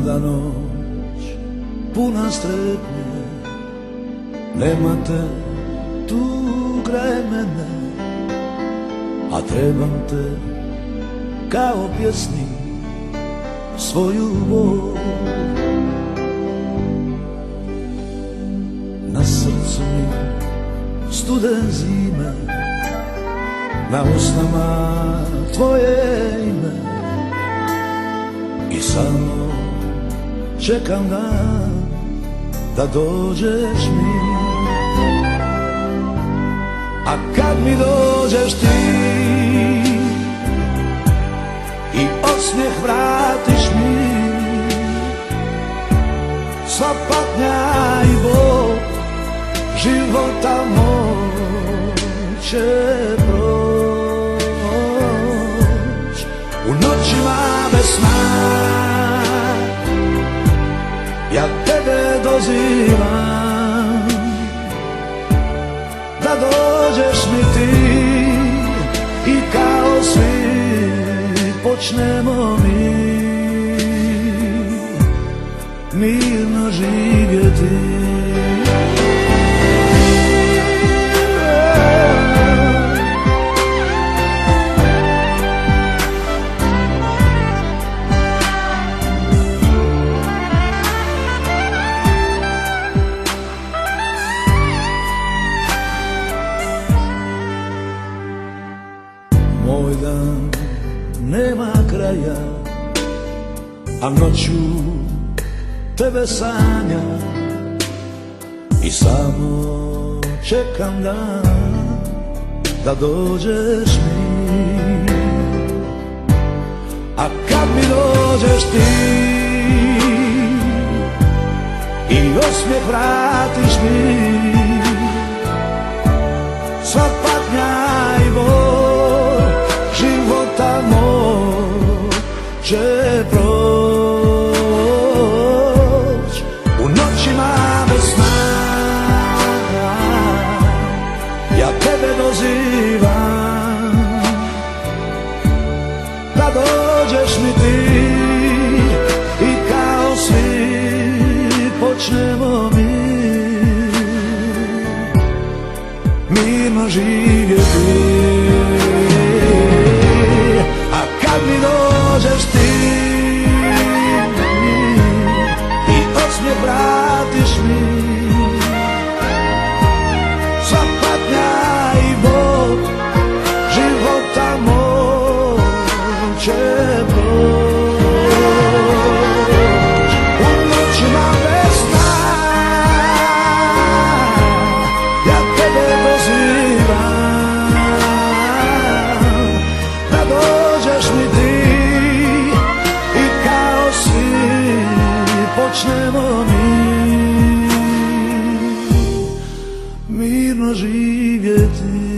pada noć puna strepnje, nema te tu kraj mene, a trebam te kao pjesnik svoju bol. Na srcu mi studen zime, na usnama tvoje ime, i samo čekam dan da dođeš mi. A kad mi dođeš ti i osmijeh vratiš mi, sva patnja i bol života moj će proć. U noćima bez sna ja tebe dozivam, da dođeš mi ti i kao svi počnemo mi mirno živjeti. Moj dan nema kraja, a noću tebe sanjam i samo čekam dan da dođeš mi. A kad mi dođeš ti i osmijeh vratiš mi, sva patnja i bol života moj će proć. U noćima bez sna ja tebe dozivam, da dođeš mi ti i kao svi počnemo mi mirno živjeti. A kad mi dođeš ti i osmijeh vratiš mi, sva patnja i bol života moj će proć. U noćima bez sna ja tebe dozivam, da dođeš mi ti i kao svi počnemo mi mirno živjeti.